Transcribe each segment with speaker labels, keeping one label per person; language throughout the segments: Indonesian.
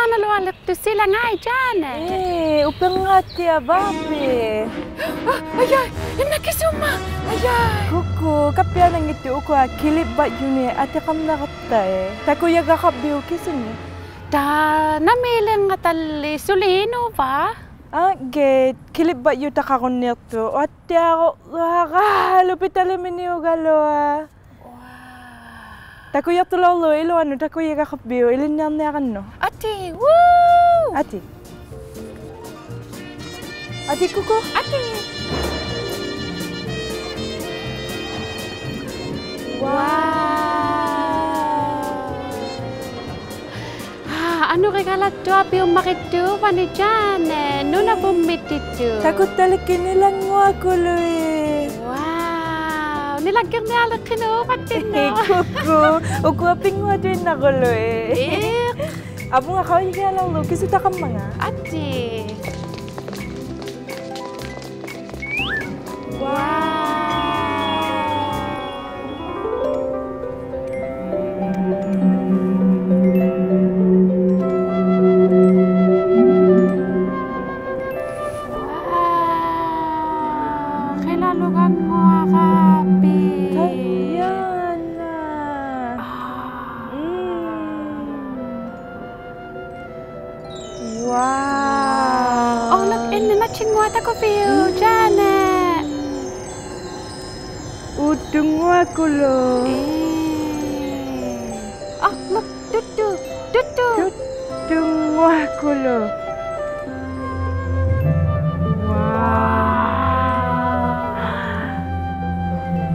Speaker 1: na luwalak to sila nga dyan
Speaker 2: upang ngati ababi.
Speaker 1: Ayay, nakisuma. Ayay.
Speaker 2: Kuku, kapya nang iti uko kilip ba yun ate kam nakatay. Takuya gakabiw kisin
Speaker 1: Da, namilang nga tali, sulino ba?
Speaker 2: Gate, kilip ba yun takakon nito? Ate ako, lupit alamin niyo galo Takuya tulolo, ilo ano, takuya kakabiyo, ilin niya na kan no?
Speaker 1: Ati, woo!
Speaker 2: Ati. Ati kuko?
Speaker 1: Ati.
Speaker 2: Wow!
Speaker 1: Ano regala to, abi umakitu, pani dyan nuna bumititu.
Speaker 2: Takot talaga nilang ako lo
Speaker 1: Nilagyan niya alat kinupatin no.
Speaker 2: Kuku, ukuaping mo din ako lo Abo nga kawin kaya lang lo, kisuta ka mga.
Speaker 1: Ati. Ako view, Janet.
Speaker 2: Udung ako lo.
Speaker 1: Look, tutu.
Speaker 2: Udung ako lo.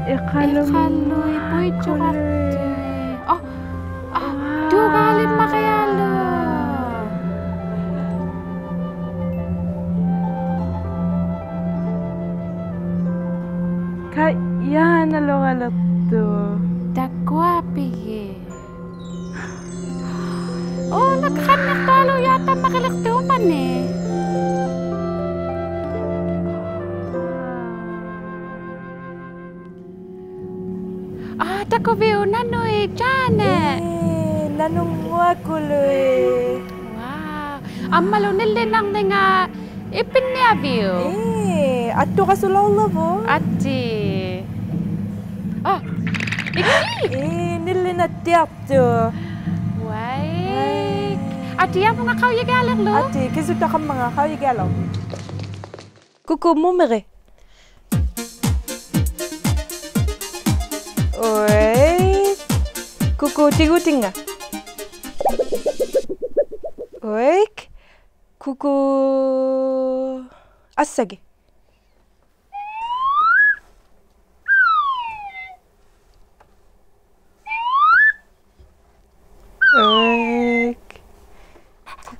Speaker 1: Ikaloy, boy, chokat. Dugalin makayalo.
Speaker 2: Kaya nalungalat to.
Speaker 1: Dagwapi nagkanak talo yata makilaktuman Dako view nano Janet.
Speaker 2: Nanong ako lo
Speaker 1: Wow. Amalo nilinang nga ipinnya view.
Speaker 2: Ato ka sulawla po?
Speaker 1: Ati. Iki.
Speaker 2: Nilinatiap to.
Speaker 1: Wai. Ati ang mga kawigalang lo?
Speaker 2: Ati, kisuta ka mga kawigalang. Kuku mo mere. Oi. Kuku tiguting nga. Oi. Kuku asage.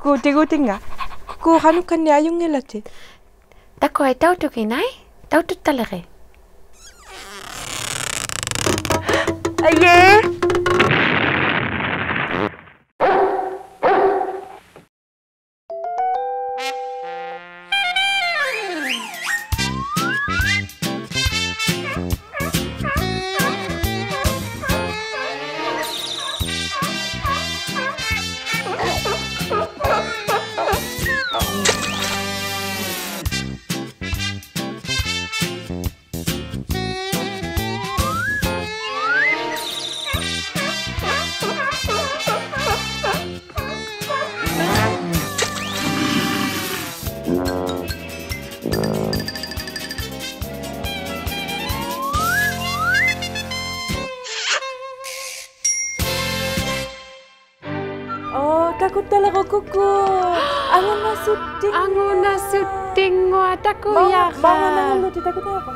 Speaker 2: Guti-guti nga. Kuku hanuk kan niya yung nilati.
Speaker 1: Dako ay tau tu kinay? Tau tu talaga.
Speaker 2: Aye! Takot talaga kuku. Angon na suting.
Speaker 1: Angon na suting mo ataku ya.
Speaker 2: Bango na nga luti takot na ako.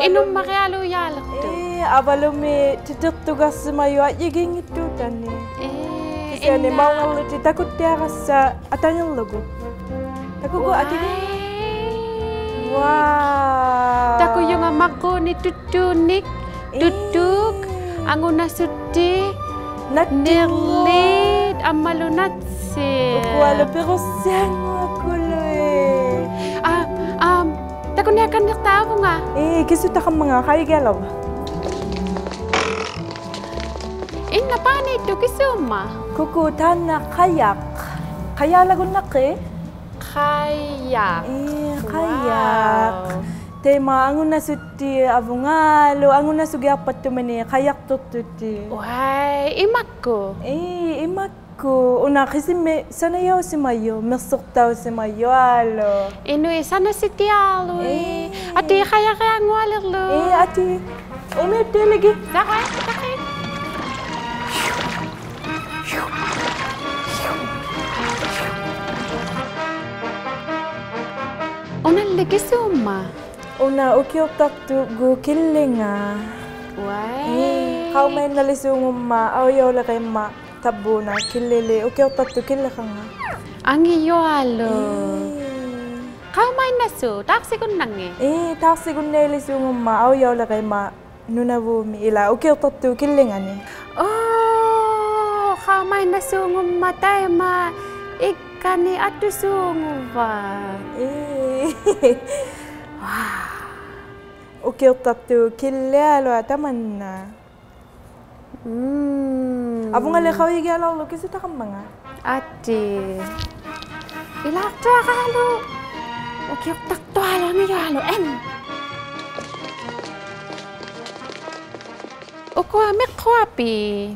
Speaker 1: Inom makialo yalak to.
Speaker 2: Abalo me titik tugas mayo at yaging ito tani. Kasi ane mau nga luti takot dia sa atanyang logo. Takot ko ati. Wow.
Speaker 1: Takot yung amak ko ni tutunik. Tutuk. Angon na suti. Nirlit. Amalunatsi.
Speaker 2: Wala pero saan ako lo
Speaker 1: Takot niya kan nagtawo nga.
Speaker 2: Kisuta ka mga kaigalaw.
Speaker 1: Inna pani itu kisuma.
Speaker 2: Kuku tana kayak. Kaya lagu nake?
Speaker 1: Kayak.
Speaker 2: Kayak. Tema anguna suti avungalo, anguna sugi apa tu meni kayak tututi.
Speaker 1: Wah, imakku.
Speaker 2: Imakku. Una kisime sana yo simayo, mesok tau simayo alo.
Speaker 1: Inu sana sitialo. Ati kayak ngalir lo.
Speaker 2: Ati. Umete lagi.
Speaker 1: Sakay. Una lagi suma.
Speaker 2: Una ukiutaktu gu killinga.
Speaker 1: Wai.
Speaker 2: Kau main nalisungum ma, ayaw lagay ma tabuna kilili. Ukiutaktu killikanga.
Speaker 1: Angi yo alo. Kau main nasu, taksi kun nangi.
Speaker 2: Taksi kun nalisungum ma, ayaw lagay ma nunavumi ila. Ukiutaktu killingani.
Speaker 1: Oh, kau main nasu ngumatay ma. Ikani atu sunguva.
Speaker 2: Wow. Ukiutaktu killalo atamanna. Abung ale kau igi alaw lo kisita kamanga.
Speaker 1: Ati. Ilak tu akalu. Ukiutaktu alo ni alo en. Ukwa mekwapi.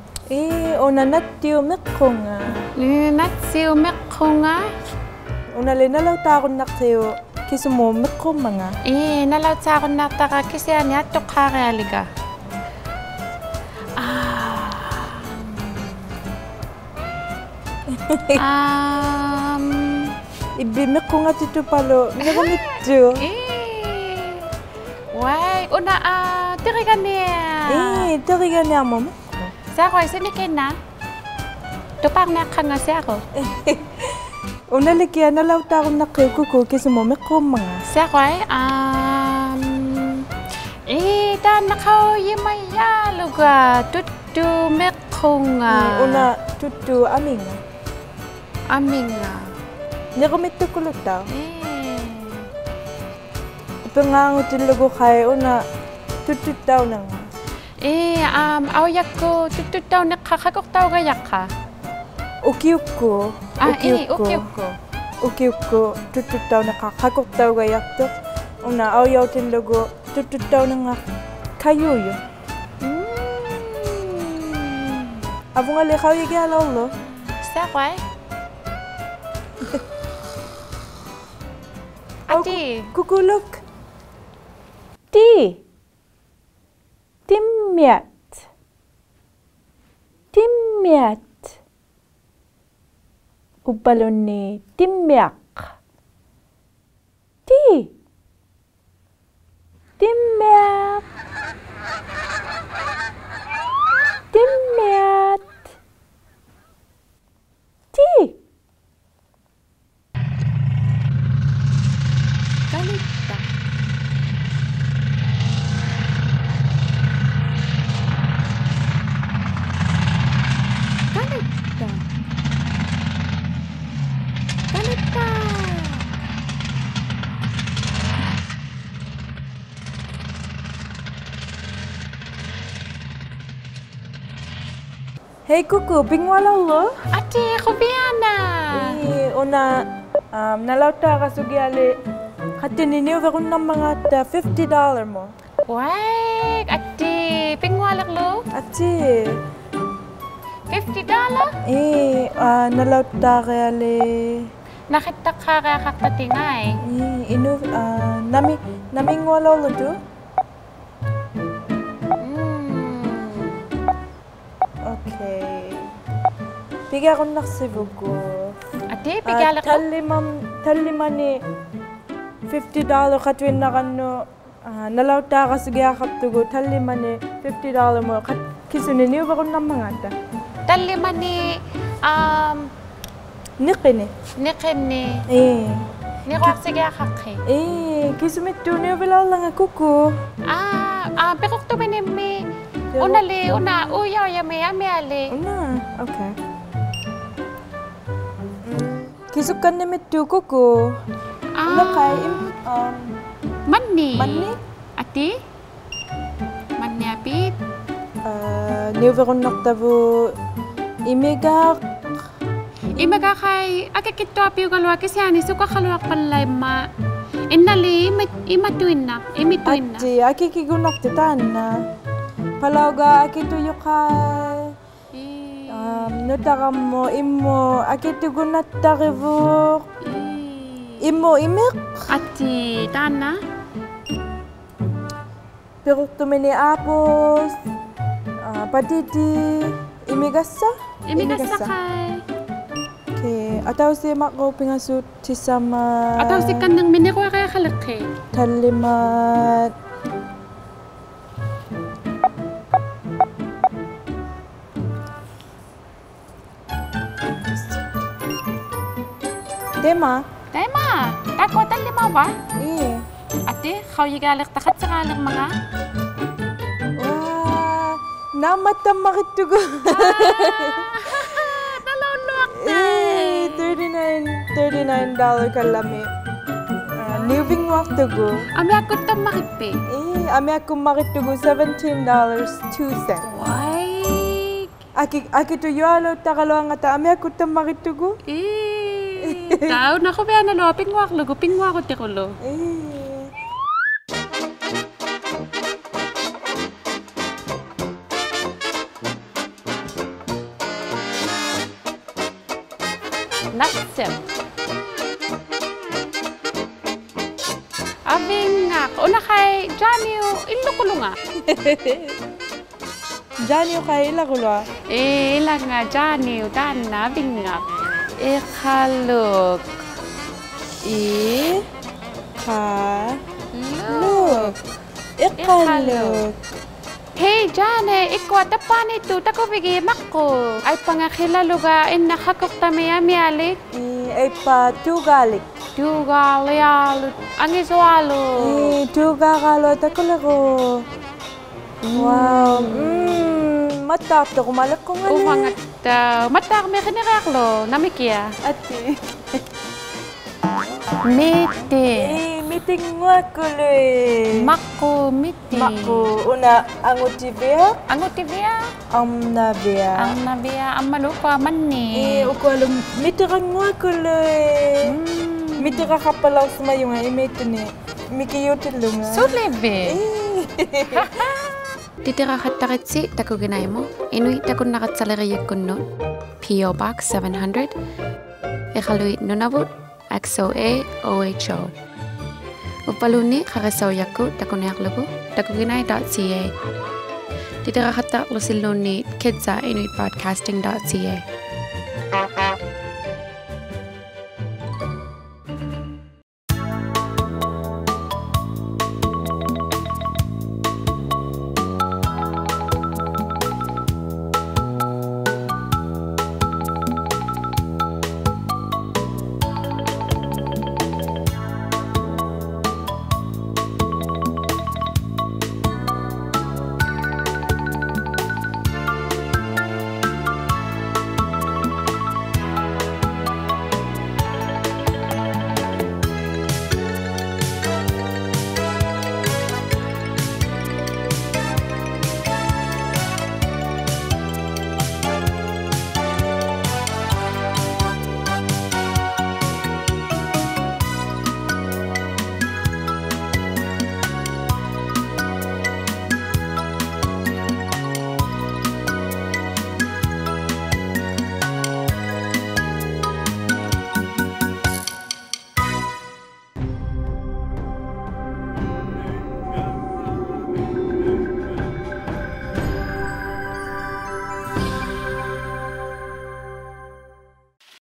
Speaker 2: Ona natiu mekonga.
Speaker 1: Natiu mekonga.
Speaker 2: Una le nalaw takon naktiyo. Kisumo mekomanga.
Speaker 1: Nalaw takon naktaka kisi ani atok haraliga.
Speaker 2: Ibi mekonga tito palo. Nagamito.
Speaker 1: Wai, una tirigania.
Speaker 2: Tirigania mo.
Speaker 1: Sako sini kena. Tupang nakanga sako.
Speaker 2: Una likia nalaw takon nakikuko kisumo mekomanga.
Speaker 1: Sako dan nakau yimaya luga tutu mekonga.
Speaker 2: Una tutu aminga.
Speaker 1: Aminga.
Speaker 2: Nagamito kulutaw. Pengangu tilugo kay una tututaw na nga.
Speaker 1: Awayak ko tututaw na kakakoktaw gayak ka.
Speaker 2: Ukiuko. Ukiuko tututaw na kakakoktaw gayak to. Una awayaw tilugo tututaw na nga kayuyo. Abong alikaw yagi alaw lo.
Speaker 1: Sakway? Ati.
Speaker 2: Kukulok. Timmiat. Ubalon ni timmiak. Timmiak.
Speaker 1: Kalita.
Speaker 2: Hey kuku, bingwalaw lo?
Speaker 1: Ati, ako biyana.
Speaker 2: Una nalauta ka sugyali. Hatininiw ako ng mga $50 mo.
Speaker 1: Wait, ati, pingwalak lo?
Speaker 2: Ati.
Speaker 1: $50?
Speaker 2: Nalauta kaya li.
Speaker 1: Nakita ka kaya kakpatingay.
Speaker 2: Namingwalaw lo to? Okay. Bigyan ko naksibo ko.
Speaker 1: Ati, bigyan ko?
Speaker 2: Taliman ni $50 katwin na kano. Nalauta ka sige akap tugo. Taliman ni $50 mo. Kisunin niyo ba ko ng mga ta?
Speaker 1: Taliman ni,
Speaker 2: Nikini.
Speaker 1: Nikwak sige akak
Speaker 2: Kisumit to niyo bila lang ako ko.
Speaker 1: Pekok to minimi. Una, uyaw yami ali.
Speaker 2: Una, okay. Kisukan ni mitu ko. Nakay
Speaker 1: Mani.
Speaker 2: Mani?
Speaker 1: Ati? Mani apit?
Speaker 2: niuverunnartavu imigaq
Speaker 1: Imaga kay akikito apiu kalua kisiani suka kalua pallai ma. Innali imatuinna.
Speaker 2: atti akikigunnartu taanna palauga akituyuqai nutarammo immo akitugunnattarivuq immo imiq
Speaker 1: Ati tana.
Speaker 2: piruttumini aapus patiti imigassa
Speaker 1: Imigassa kay.
Speaker 2: okay atausi maqo pingasut tisama
Speaker 1: Ataw si kanang minirwa kaya kalaki.
Speaker 2: tallimat tema
Speaker 1: Tema, tako talima ba?
Speaker 2: Ate,
Speaker 1: kau yigalik takat sa kalik mga.
Speaker 2: wah, namatang makitugo.
Speaker 1: Nalunok
Speaker 2: $39 kalami. Living waktugo.
Speaker 1: Ami ako makipi.
Speaker 2: Ami ako makitugo $17.02.
Speaker 1: Why?
Speaker 2: Aki to yalo takalo ang ata. Ami ako makitugo.
Speaker 1: Tao na ko ba na pingwak lugo pingwak ko tikulo. Naksem. Abing nga, una kay Janio, ilukulo nga.
Speaker 2: Janio kay ilakulo.
Speaker 1: Ilang nga Janio, dana, abing nga. Ikaluk.
Speaker 2: Ikaluk.
Speaker 1: Hey, Jane, ikaw tapan ito, tako bigim ako. Ay pangakilalo ka, nakakok tamiya miyalik.
Speaker 2: Ay pa tugalik.
Speaker 1: Tugali, ang iswalo.
Speaker 2: Tugakalo, takulako. Wow. Matap to kumalak ko nga.
Speaker 1: Umangat daw. Matak may kiniraklo, namikya.
Speaker 2: Ate.
Speaker 1: Meeting.
Speaker 2: Meeting mo ako
Speaker 1: Mako, meeting.
Speaker 2: Mako, una, ang utibia?
Speaker 1: Ang utibia?
Speaker 2: Ang nabia.
Speaker 1: Ang nabia, ang malupa man ni.
Speaker 2: Uko alam, mitirang mo ako Mitira ka pala sa mayo nga, imito ni. Mikiyutin lo nga.
Speaker 1: So lebe. Titira ka takitsi, tako ginay mo. Inuit ako nakatsalariyak ko no. P.O. Box 700. Ikaluit Nunavut, XOA OHO. Upaluni kakasaw yaku tako nayaklugo takoginay.ca. Titira ka taklo silon ni kidsa inuitbroadcasting.ca.